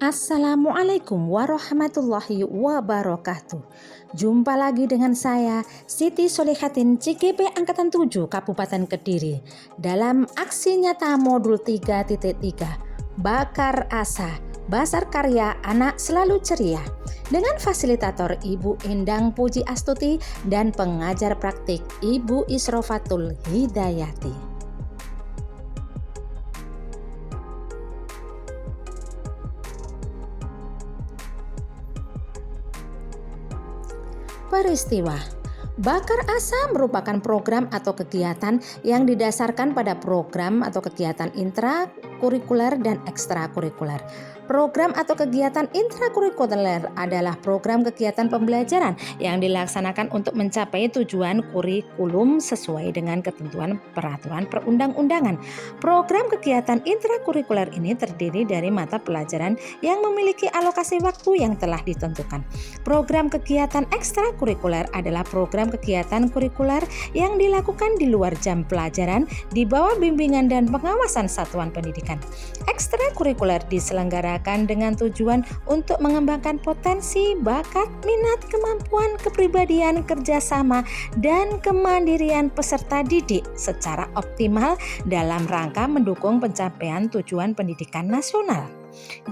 Assalamualaikum warahmatullahi wabarakatuh. Jumpa lagi dengan saya Siti Solehatin CGP Angkatan 7 Kabupaten Kediri dalam aksi nyata modul 3.3 Bakar Asa Basar Karya Anak Selalu Ceria dengan fasilitator Ibu Endang Puji Astuti dan pengajar praktik Ibu Isrofatul Hidayati. Peristiwa Bakar Asa merupakan program atau kegiatan yang didasarkan pada program atau kegiatan intrakurikuler dan ekstrakurikuler. Program atau kegiatan intrakurikuler adalah program kegiatan pembelajaran yang dilaksanakan untuk mencapai tujuan kurikulum sesuai dengan ketentuan peraturan perundang-undangan. Program kegiatan intrakurikuler ini terdiri dari mata pelajaran yang memiliki alokasi waktu yang telah ditentukan. Program kegiatan ekstrakurikuler adalah program kegiatan kurikuler yang dilakukan di luar jam pelajaran di bawah bimbingan dan pengawasan satuan pendidikan. Ekstrakurikuler diselenggarakan dengan tujuan untuk mengembangkan potensi, bakat, minat, kemampuan, kepribadian, kerjasama, dan kemandirian peserta didik secara optimal dalam rangka mendukung pencapaian tujuan pendidikan nasional.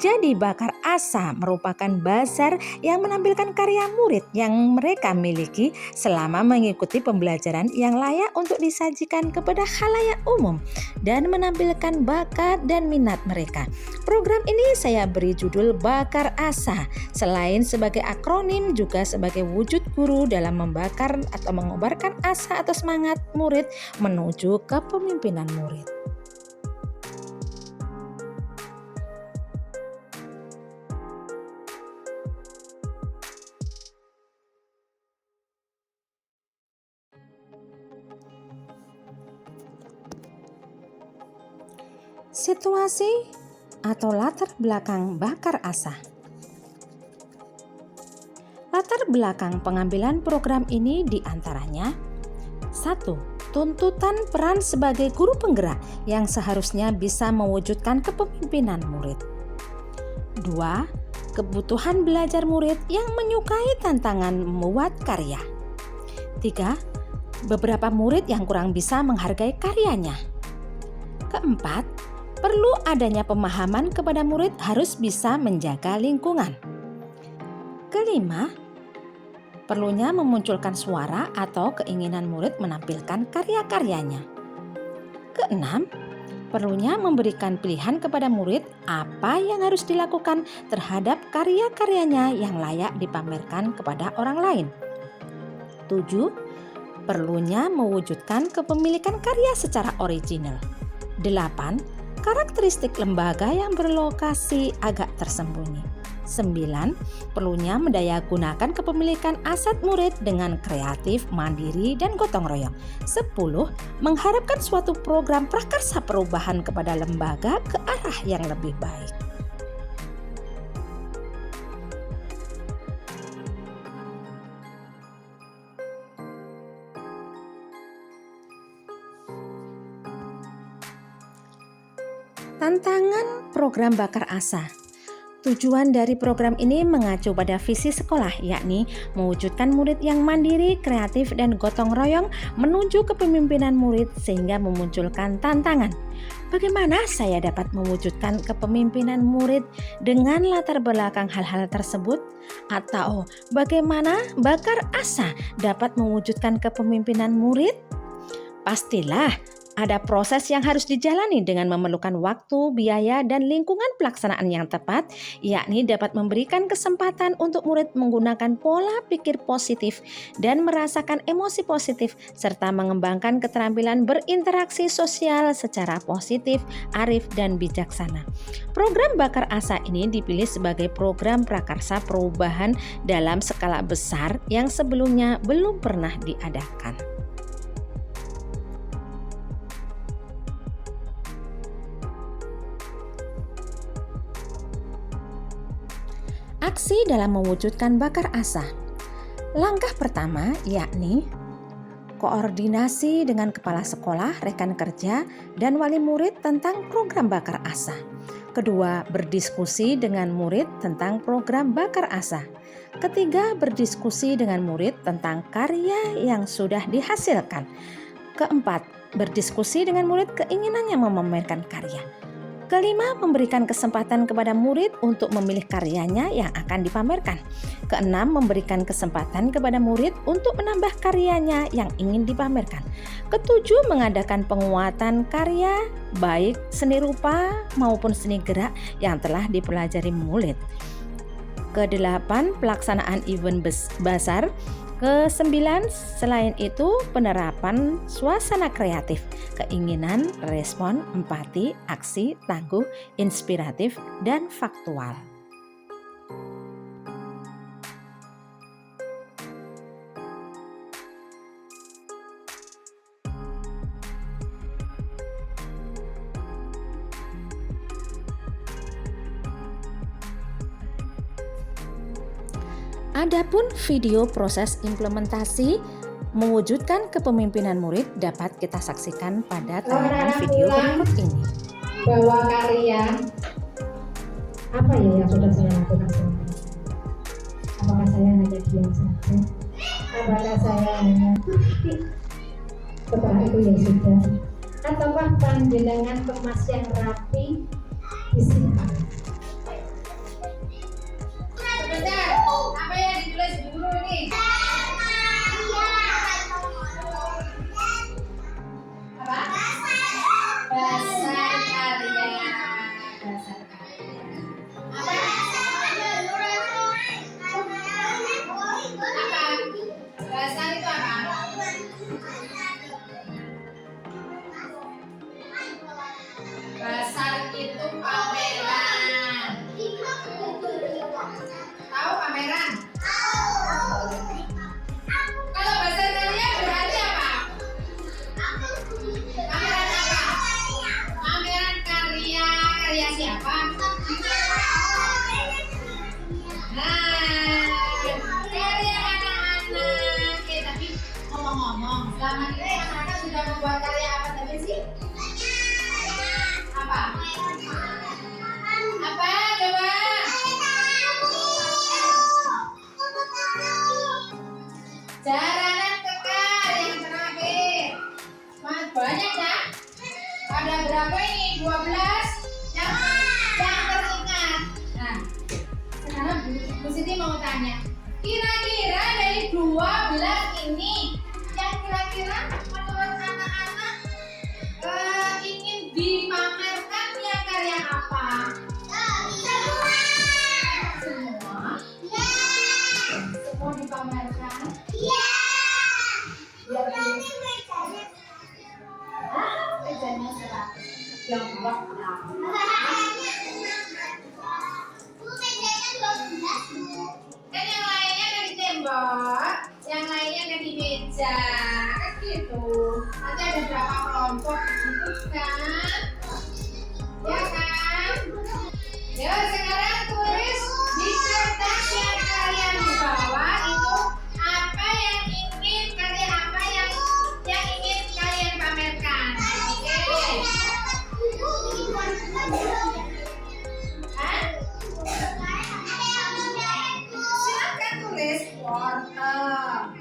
Jadi Bakar Asa merupakan bazar yang menampilkan karya murid yang mereka miliki selama mengikuti pembelajaran yang layak untuk disajikan kepada khalayak umum dan menampilkan bakat dan minat mereka. Program ini saya beri judul Bakar Asa, selain sebagai akronim juga sebagai wujud guru dalam membakar atau mengobarkan asa atau semangat murid menuju kepemimpinan murid. Situasi atau latar belakang Bakar Asa. Latar belakang pengambilan program ini diantaranya 1. Tuntutan peran sebagai guru penggerak yang seharusnya bisa mewujudkan kepemimpinan murid. 2. Kebutuhan belajar murid yang menyukai tantangan membuat karya. 3. Beberapa murid yang kurang bisa menghargai karyanya. Keempat, perlu adanya pemahaman kepada murid harus bisa menjaga lingkungan. Kelima, perlunya memunculkan suara atau keinginan murid menampilkan karya-karyanya. Keenam, perlunya memberikan pilihan kepada murid apa yang harus dilakukan terhadap karya-karyanya yang layak dipamerkan kepada orang lain. 7. Perlunya mewujudkan kepemilikan karya secara original. 8. Karakteristik lembaga yang berlokasi agak tersembunyi. 9. Perlunya mendayagunakan kepemilikan aset murid dengan kreatif, mandiri, dan gotong royong. 10. Mengharapkan suatu program prakarsa perubahan kepada lembaga ke arah yang lebih baik. Tantangan program Bakar Asa. Tujuan dari program ini mengacu pada visi sekolah, yakni mewujudkan murid yang mandiri, kreatif, dan gotong royong menuju kepemimpinan murid sehingga memunculkan tantangan. Bagaimana saya dapat mewujudkan kepemimpinan murid dengan latar belakang hal-hal tersebut? Atau bagaimana Bakar Asa dapat mewujudkan kepemimpinan murid? Pastilah ada proses yang harus dijalani dengan memerlukan waktu, biaya, dan lingkungan pelaksanaan yang tepat, yakni dapat memberikan kesempatan untuk murid menggunakan pola pikir positif dan merasakan emosi positif, serta mengembangkan keterampilan berinteraksi sosial secara positif, arif, dan bijaksana. Program Bakar Asa ini dipilih sebagai program prakarsa perubahan dalam skala besar yang sebelumnya belum pernah diadakan. Aksi dalam mewujudkan Bakar Asa. Langkah pertama yakni koordinasi dengan kepala sekolah, rekan kerja, dan wali murid tentang program Bakar Asa. Kedua, berdiskusi dengan murid tentang program Bakar Asa. Ketiga, berdiskusi dengan murid tentang karya yang sudah dihasilkan. Keempat, berdiskusi dengan murid keinginannya memamerkan karya. Kelima, memberikan kesempatan kepada murid untuk memilih karyanya yang akan dipamerkan. Keenam, memberikan kesempatan kepada murid untuk menambah karyanya yang ingin dipamerkan. Ketujuh, mengadakan penguatan karya baik seni rupa maupun seni gerak yang telah dipelajari murid. Kedelapan, pelaksanaan event besar. Kesembilan, selain itu penerapan suasana kreatif, keinginan, respon, empati, aksi, tangguh, inspiratif, dan faktual. Adapun video proses implementasi mewujudkan kepemimpinan murid dapat kita saksikan pada tayangan video berikut ini. Bahwa karya apa ya yang sudah saya lakukan selama ini? Apakah saya hanya diam saja? Apakah saya hanya setelah itu ya sudah? Ataukah panjenengan kemas yang rapi disimpan? Apa yang ditulis di guru ini? Apa? Dasar karya. Dasar karya. Apa? Apa? Dasar itu apa? Dasar itu pameran. Tahu pameran? Kalau bahasa karya berarti apa? Pameran apa? Pameran karya. Karya siapa? Nah, karya anak-anak. Tapi ngomong-ngomong, selama ini anak-anak sudah membuat karya apa tadi sih? Apa? Apa? Coba. Jaranan kekar yang terakhir. Banyak ya? Ada berapa ini? 12 yang teringat. Nah, sekarang Bu Siti mau tanya, kira-kira dari 12 ini yang kira-kira menurut anak-anak ingin dipamerkan yang karya apa? Semua? Semua dipamerkan? Mejanya serap. Yang buat kan yang lainnya ada di tembok, yang lainnya ada di meja, kan gitu. Nanti ada berapa kelompok gitu kan? Ya kan? Ya sekarang tulis di kertas yang kalian bawa itu apa yang ingin karya apa yang ingin kalian pamerkan. Oke. Hah? Silakan tulis wortel.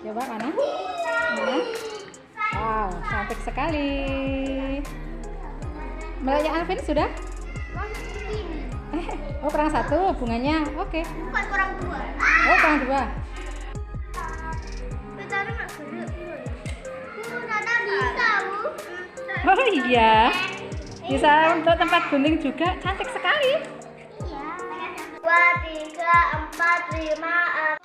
Coba mana? Mana? Wow, cantik sekali. Mbaknya Alvin sudah? Oh kurang satu bunganya. Oke. Bukan kurang dua. Oh kurang dua. Oh iya, bisa untuk tempat gunting juga, cantik sekali. 2, 3, 4, 5, 6.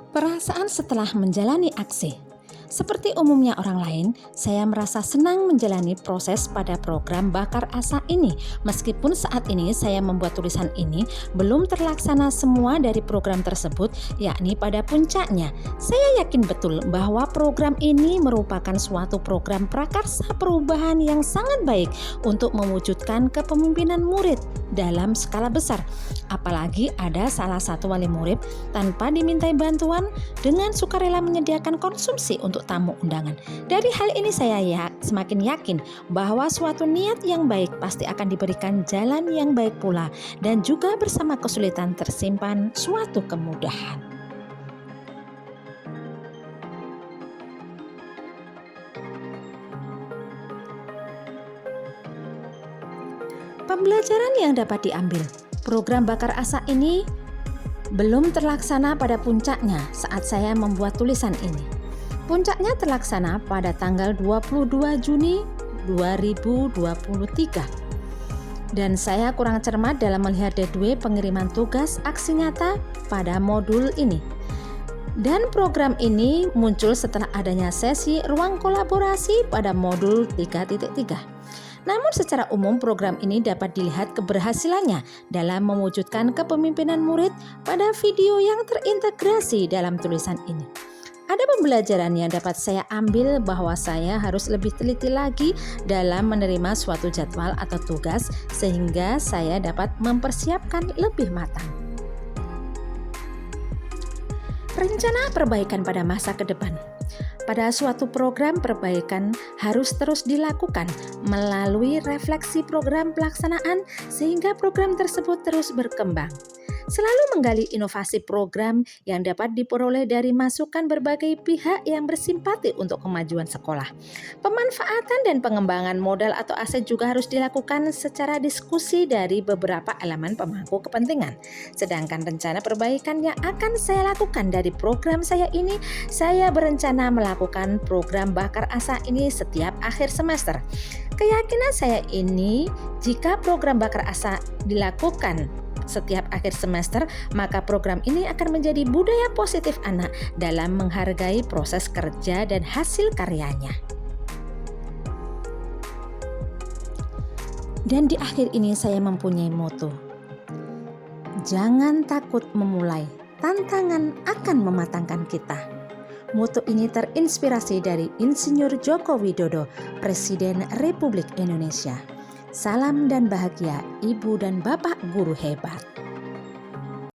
Perasaan setelah menjalani aksi. Seperti umumnya orang lain, saya merasa senang menjalani proses pada program Bakar Asa ini. Meskipun saat ini saya membuat tulisan ini, belum terlaksana semua dari program tersebut, yakni pada puncaknya. Saya yakin betul bahwa program ini merupakan suatu program prakarsa perubahan yang sangat baik untuk mewujudkan kepemimpinan murid dalam skala besar. Apalagi ada salah satu wali murid tanpa dimintai bantuan dengan sukarela menyediakan konsumsi untuk tamu undangan. Dari hal ini saya semakin yakin bahwa suatu niat yang baik pasti akan diberikan jalan yang baik pula, dan juga bersama kesulitan tersimpan suatu kemudahan. Pembelajaran yang dapat diambil. Program Bakar Asa ini belum terlaksana pada puncaknya saat saya membuat tulisan ini. Puncaknya terlaksana pada tanggal 22 Juni 2023. Dan saya kurang cermat dalam melihat deadline pengiriman tugas aksi nyata pada modul ini. Dan program ini muncul setelah adanya sesi ruang kolaborasi pada modul 3.3. Namun secara umum program ini dapat dilihat keberhasilannya dalam mewujudkan kepemimpinan murid pada video yang terintegrasi dalam tulisan ini. Ada pembelajaran yang dapat saya ambil bahwa saya harus lebih teliti lagi dalam menerima suatu jadwal atau tugas sehingga saya dapat mempersiapkan lebih matang. Rencana perbaikan pada masa ke depan. Pada suatu program perbaikan harus terus dilakukan melalui refleksi program pelaksanaan sehingga program tersebut terus berkembang. Selalu menggali inovasi program yang dapat diperoleh dari masukan berbagai pihak yang bersimpati untuk kemajuan sekolah. Pemanfaatan dan pengembangan modal atau aset juga harus dilakukan secara diskusi dari beberapa elemen pemangku kepentingan. Sedangkan rencana perbaikan yang akan saya lakukan dari program saya ini, saya berencana melakukan program bakar asa ini setiap akhir semester. Keyakinan saya ini, jika program bakar asa dilakukan setiap akhir semester, maka program ini akan menjadi budaya positif anak dalam menghargai proses kerja dan hasil karyanya. Dan di akhir ini saya mempunyai moto, jangan takut memulai, tantangan akan mematangkan kita. Moto ini terinspirasi dari Insinyur Joko Widodo, Presiden Republik Indonesia. Salam dan bahagia, Ibu dan Bapak guru hebat.